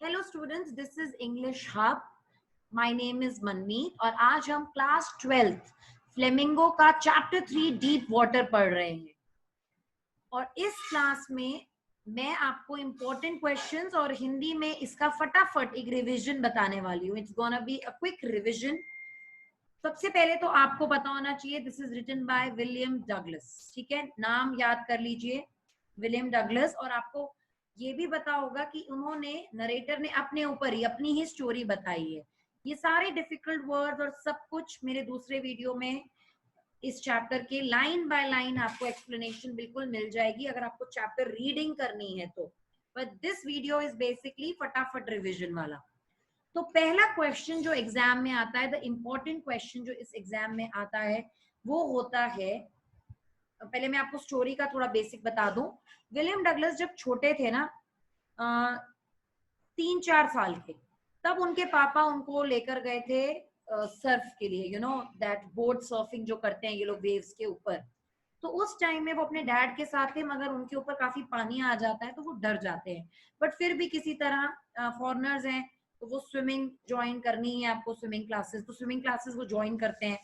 Hello students, this is English hub. My name is Manmeet और आज हम क्लास 12th फ्लेमिंगो का चैप्टर 3 डीप वाटर पढ़ रहे हैं। और इस क्लास में मैं आपको इम्पोर्टेंट क्वेश्चंस और हिंदी में इसका फटाफट एक रिवीजन बताने वाली हूँ। It's gonna be a quick revision. सबसे पहले तो आपको पता होना चाहिए this is written by William Douglas. ठीक है, नाम याद कर लीजिए, विलियम डगलस। और आपको ये भी पता होगा कि उन्होंने, नरेटर ने अपने ऊपर ही अपनी ही स्टोरी बताई है। ये सारे डिफिकल्ट वर्ड और सब कुछ मेरे दूसरे वीडियो में इस चैप्टर के लाइन बाय लाइन आपको एक्सप्लेनेशन बिल्कुल मिल जाएगी अगर आपको चैप्टर रीडिंग करनी है तो। But this video is basically फटाफट रिविजन वाला। तो पहला क्वेश्चन जो एग्जाम में आता है, द इम्पोर्टेंट क्वेश्चन जो इस एग्जाम में आता है वो होता है, पहले मैं आपको स्टोरी का थोड़ा बेसिक बता दूं। विलियम डगलस जब छोटे थे ना, 3-4 साल के, तब उनके पापा उनको लेकर गए थे सर्फ के लिए, you know that boat surfing जो करते हैं ये लोग वेव्स के ऊपर। तो उस टाइम में वो अपने डैड के साथ थे, मगर उनके ऊपर काफी पानी आ जाता है तो वो डर जाते हैं। बट फिर भी किसी तरह, फॉरेनर्स हैं तो वो स्विमिंग ज्वाइन करनी है आपको, स्विमिंग क्लासेस, तो स्विमिंग क्लासेस वो ज्वाइन करते हैं।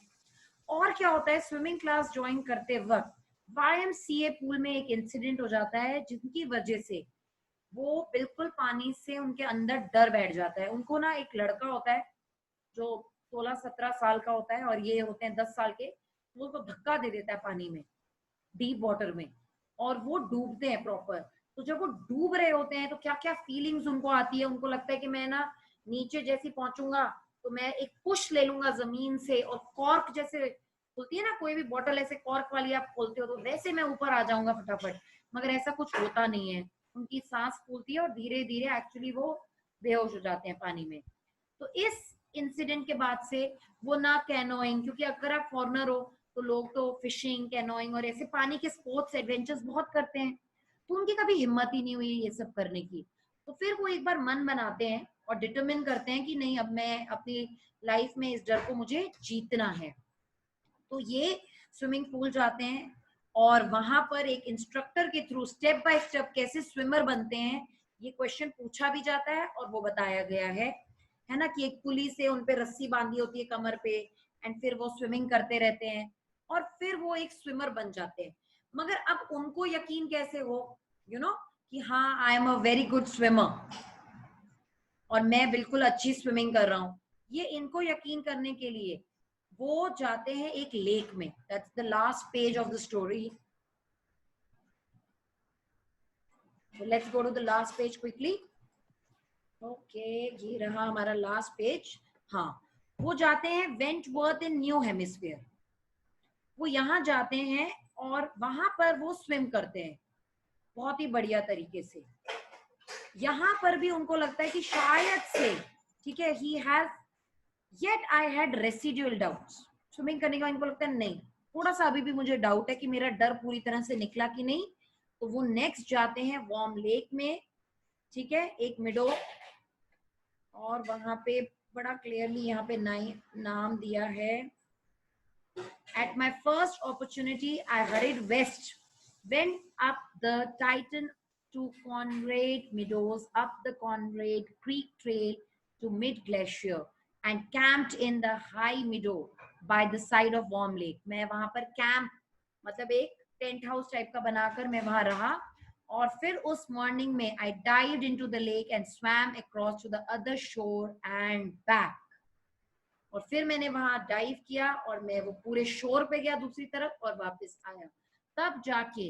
और क्या होता है, स्विमिंग क्लास ज्वाइन करते वक्त YMCA पूल में एक इंसिडेंट हो जाता है जिनकी वजह से वो बिल्कुल पानी से उनके अंदर डर बैठ जाता है। उनको ना एक लड़का होता है जो 16-17 साल का होता है और ये होते हैं 10 साल के, वो उसको धक्का दे देता है पानी में, डीप वाटर में, और वो डूबते हैं प्रॉपर। तो जब वो डूब रहे होते हैं तो क्या क्या फीलिंग्स उनको आती है। उनको लगता है कि मैं ना नीचे जैसी पहुंचूंगा तो मैं एक पुश ले लूंगा जमीन से, और कॉर्क जैसे खुलती है ना कोई भी बॉटल, ऐसे कॉर्क वाली आप खोलते हो तो वैसे मैं ऊपर आ जाऊंगा फटाफट। मगर ऐसा कुछ होता नहीं है, उनकी सांस फूलती है और धीरे धीरे एक्चुअली वो बेहोश हो जाते हैं पानी में। तो इस इंसिडेंट के बाद से वो ना कैनोइंग, क्योंकि अगर आप फॉरनर हो तो लोग तो फिशिंग, कैनोइंग और ऐसे पानी के स्पोर्ट्स एडवेंचर्स बहुत करते हैं, तो उनकी कभी हिम्मत ही नहीं हुई ये सब करने की। तो फिर वो एक बार मन बनाते हैं और डिटरमिन करते हैं कि नहीं, अब मैं अपनी लाइफ में इस डर को मुझे जीतना है। तो ये स्विमिंग पूल जाते हैं और वहां पर एक इंस्ट्रक्टर के थ्रू स्टेप बाय स्टेप कैसे स्विमर बनते हैं ये क्वेश्चन पूछा भी जाता है और वो बताया गया है ना, कि एक पुली से उनपे रस्सी बांधी होती है कमर पे, एंड फिर वो स्विमिंग करते रहते हैं और फिर वो एक स्विमर बन जाते हैं। मगर अब उनको यकीन कैसे हो, यू नो, कि हाँ I am a very good swimmer और मैं बिल्कुल अच्छी स्विमिंग कर रहा हूँ, ये इनको यकीन करने के लिए वो जाते हैं एक लेक में। That's the last page of the story. Let's go to the last page quickly. Okay, ये रहा हमारा लास्ट पेज। हाँ, वो जाते हैं वेंटवर्थ इन न्यू हेमिस्फीयर। वो यहाँ जाते हैं और वहां पर वो स्विम करते हैं बहुत ही बढ़िया तरीके से। यहाँ पर भी उनको लगता है कि शायद से, ठीक है, he has yet I had residual doubts. Swimming करने के बाद इनको लगता है नहीं, थोड़ा सा अभी भी मुझे डाउट है कि मेरा डर पूरी तरह से निकला कि नहीं। तो वो नेक्स्ट जाते हैं वार्म लेक में, ठीक है, एक मिडो, और वहां पे बड़ा क्लियरली यहाँ पे नाम दिया है, at my first opportunity I hurried west, went up the Titan to Conrad Meadows, up the Conrad Creek Trail to Mid Glacier, and camped in the high meadow by the side of Warm Lake. मैं वहां पर camp मतलब एक tent house type का बनाकर मैं वहां रहा। और फिर उस मॉर्निंग में I dived into the lake and swam across to the other shore and back. और फिर मैंने वहां डाइव किया और मैं वो पूरे शोर पे गया दूसरी तरफ और वापस आया। तब जाके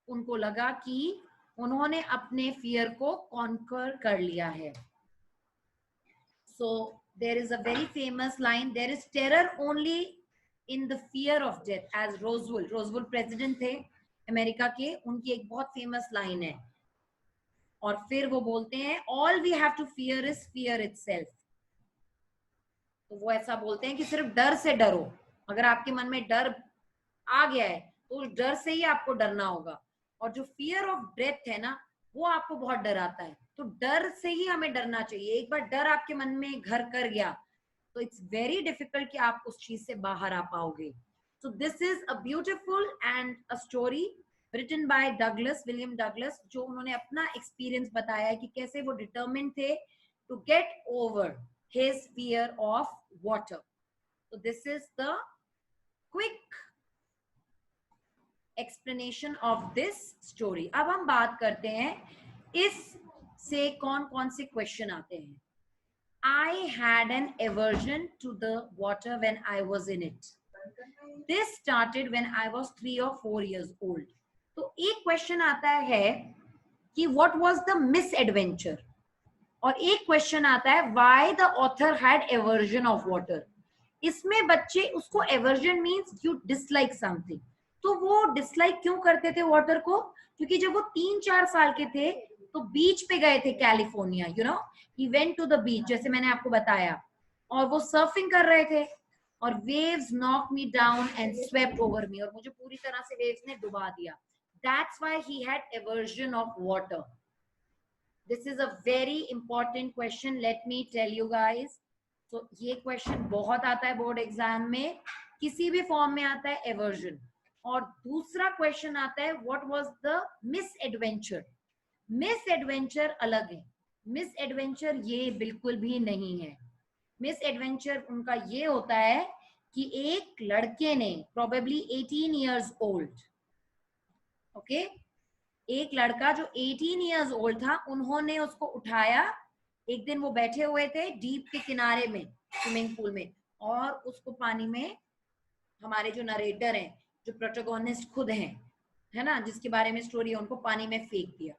उनको लगा कि उन्होंने अपने फियर को कॉन्कर कर लिया है। So there is a very famous line, there is terror only in the fear of death, as Roosevelt president थे अमेरिका के, उनकी एक बहुत फेमस लाइन है। और फिर वो बोलते हैं all we have to fear is fear itself. तो वो ऐसा बोलते हैं कि सिर्फ डर से डरो। अगर आपके मन में डर आ गया है तो उस डर से ही आपको डरना होगा। और जो फियर ऑफ डेथ है ना, वो आपको बहुत डराता है, तो डर से ही हमें डरना चाहिए। एक बार डर आपके मन में घर कर गया तो इट्स वेरी डिफिकल्ट कि आप उस चीज से बाहर आ पाओगे। So this is a beautiful and a story written by Douglas, William Douglas, जो उन्होंने अपना एक्सपीरियंस बताया है कि कैसे वो डिटरमिन्ड थे to get over his fear of water. So this is the quick explanation of this story. अब हम बात करते हैं इस से कौन कौन से क्वेश्चन आते हैं. I had an aversion to the water when I was in it. This started when I was 3 or 4 years old. तो एक क्वेश्चन आता है कि what was the misadventure, और एक क्वेश्चन आता है why the author had aversion of water. इसमें बच्चे उसको aversion means you dislike something. तो वो डिसलाइक क्यों करते थे वाटर को? क्योंकि जब वो 3-4 साल के थे तो बीच पे गए थे California, you know, he went to the beach, जैसे मैंने आपको बताया, और वो सर्फिंग कर रहे थे और waves knock me down and swept over me, और मुझे पूरी तरह से वेव्स ने डुबा दिया. That's why he had aversion of water. This is a very important question, let me tell you guys. तो ये क्वेश्चन बहुत आता है बोर्ड एग्जाम में, किसी भी फॉर्म में आता है एवर्जन. और दूसरा क्वेश्चन आता है what was the miss adventure. Miss adventure अलग है, मिस एडवेंचर ये बिल्कुल भी नहीं है. मिस एडवेंचर उनका ये होता है कि एक लड़के ने प्रोबेबली 18 इयर्स ओल्ड, ओके, एक लड़का जो 18 इयर्स ओल्ड था, उन्होंने उसको उठाया. एक दिन वो बैठे हुए थे डीप के किनारे में स्विमिंग पूल में, और उसको पानी में, हमारे जो नरेटर हैं, जो प्रोटोगोनिस्ट खुद हैं, है ना, जिसके बारे में स्टोरी है, उनको पानी में फेंक दिया,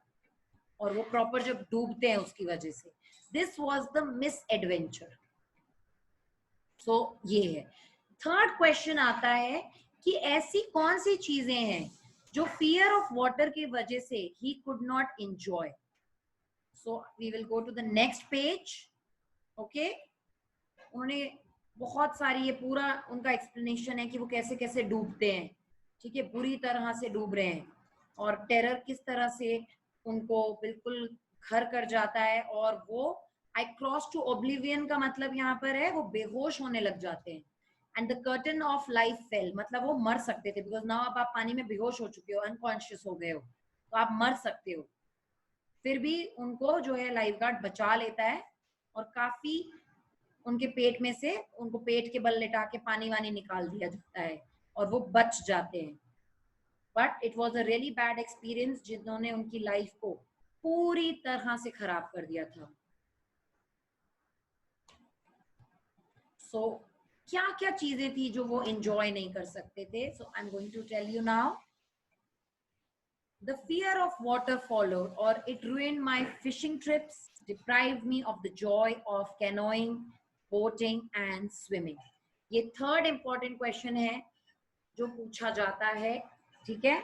और वो प्रॉपर जब डूबते हैं उसकी वजह से. This was the misadventure. So ये है. थर्ड क्वेश्चन आता है कि ऐसी कौन सी चीजें हैं जो फियर ऑफ वाटर की वजह से he could not enjoy. So we will go to the next page. Okay, उन्होंने बहुत सारी, ये पूरा उनका एक्सप्लेनेशन है कि वो कैसे कैसे डूबते हैं. ठीक है, बुरी तरह से डूब रहे हैं, और टेरर किस तरह से उनको बिल्कुल घर कर जाता है, और वो आई क्रॉस टू ओब्लिवियन का मतलब यहाँ पर है वो बेहोश होने लग जाते हैं. And the curtain of life fail, मतलब वो मर सकते थे, बिकॉज नाउ आप पानी में बेहोश हो चुके हो, अनकॉन्शियस हो गए हो, तो आप मर सकते हो. फिर भी उनको जो है लाइफ गार्ड बचा लेता है, और काफी उनके पेट में से उनको पेट के बल लेटा के पानी वानी निकाल दिया जाता है, और वो बच जाते हैं. But it was a really bad experience, जिन्होंने उनकी लाइफ को पूरी तरह से खराब कर दिया था. सो क्या क्या चीजें थी जो वो एंजॉय नहीं कर सकते थे? So I am going to tell you now. The fear of water followed, or it ruined my fishing trips, deprived me of the joy of canoeing, boating and swimming. ये थर्ड इंपॉर्टेंट क्वेश्चन है जो पूछा जाता है. ठीक है,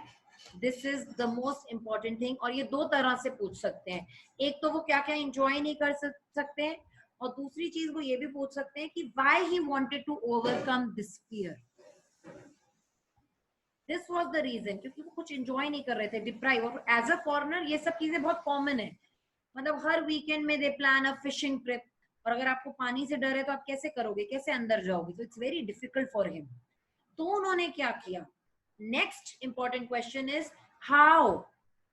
this is the most important thing, और ये दो तरह से पूछ सकते हैं. एक तो वो क्या क्या एंजॉय नहीं कर सकते हैं, और दूसरी चीज वो ये भी पूछ सकते हैं कि why he wanted to overcome this fear. This was the reason, क्योंकि वो कुछ एंजॉय नहीं कर रहे थे, डिप्राइव. और एज अ फॉरेनर ये सब चीजें बहुत कॉमन है, मतलब हर वीकेंड में दे प्लान अ फिशिंग ट्रिप, और अगर आपको पानी से डर है तो आप कैसे करोगे, कैसे अंदर जाओगे? तो it's very difficult for him. तो उन्होंने क्या किया? Next important question is how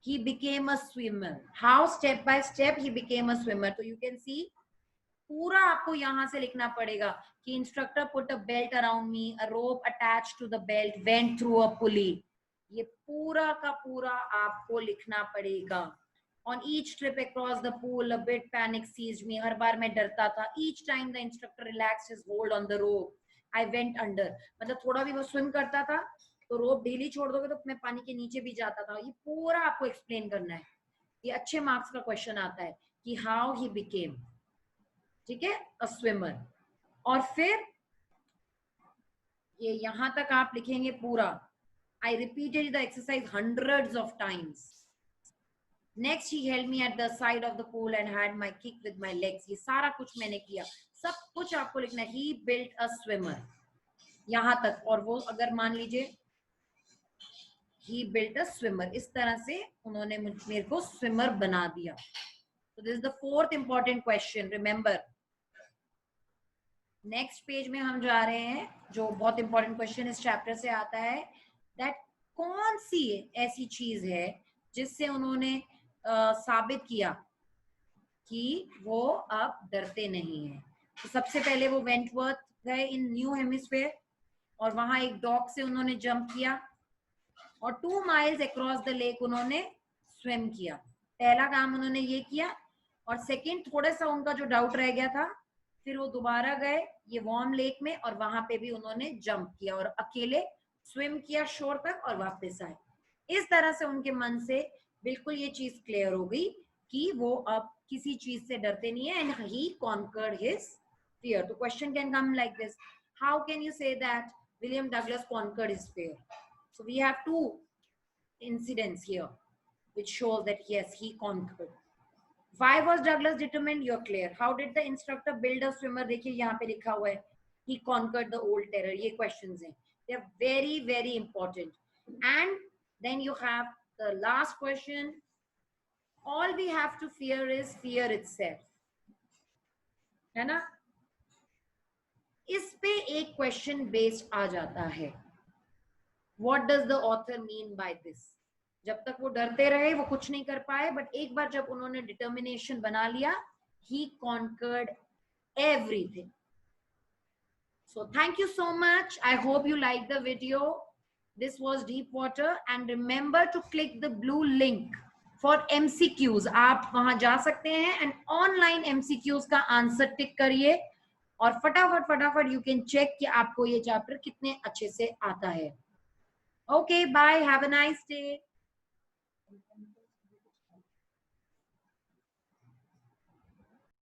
he became a swimmer, how step by step he became a swimmer. तो you can see पूरा आपको यहाँ से लिखना पड़ेगा कि instructor put a belt around me, a rope attached to the belt, went through a pulley. ये पूरा का पूरा आपको लिखना पड़ेगा. On each trip across the pool, a bit panic seized me. हर बार मैं डरता था. Each time the instructor relaxed his hold on the rope, I went under. मतलब थोड़ा भी वो स्विम करता था तो रोप ढीली छोड़ दोगे तो मैं पानी के नीचे भी जाता था. ये पूरा आपको एक्सप्लेन करना है. ये अच्छे मार्क्स का क्वेश्चन आता है कि हाउ ही बिकेम, ठीक है, अ स्विमर. और फिर ये यहां तक आप लिखेंगे पूरा. I repeated the exercise hundreds of times. Next he held me at the side of the pool and had my kick with my legs. ये सारा कुछ मैंने किया, सब कुछ आपको लिखना है. He built a swimmer, यहां तक. और वो अगर मान लीजिए he built a swimmer, इस तरह से उन्होंने मेरे को स्विमर बना दिया. So this is the fourth important question, remember. Next page में हम जा रहे हैं, जो बहुत इंपॉर्टेंट क्वेश्चन इस चैप्टर से आता है, दैट कौन सी ऐसी चीज है जिससे उन्होंने साबित किया कि वो अब डरते नहीं है? तो सबसे पहले वो वेंटवर्थ गए इन न्यू हेमिस्फेयर और वहां एक डॉग से उन्होंने जंप किया और 2 माइल्स अक्रॉस द लेक उन्होंने स्विम किया। पहला काम उन्होंने ये किया और सेकंड थोड़ा सा उनका जो डाउट रह गया था, फिर वो दोबारा गए ये वार्म लेक में और वहां पे भी उन्होंने जंप किया और अकेले स्विम किया शोर तक और वापस आए। इस तरह से उनके मन से बिल्कुल ये चीज क्लियर हो गई कि वो अब किसी चीज से डरते नहीं है, and he conquered his fear. The question can come like this: how can you say that William Douglas conquered his fear? So we have two incidents here which shows that yes, he conquered. Why was Douglas determined? You're clear. How did the instructor build a swimmer? देखिए यहाँ पे लिखा हुआ है he conquered the old terror. ये questions हैं, they are very very important. And then you have the last question: all we have to fear is fear itself, है ना? इस पे एक क्वेश्चन बेस्ड आ जाता है, what does the author mean by this? जब तक वो डरते रहे वो कुछ नहीं कर पाए, बट एक बार जब उन्होंने डिटर्मिनेशन बना लिया, he conquered everything. So thank you so much. I hope you liked the video. This was Deep Water, and remember to click the blue link for MCQs. आप वहां जा सकते हैं एंड ऑनलाइन MCQs का answer tick करिए और फटाफट you can check कि आपको ये चैप्टर कितने अच्छे से आता है. Okay, bye, have a nice day.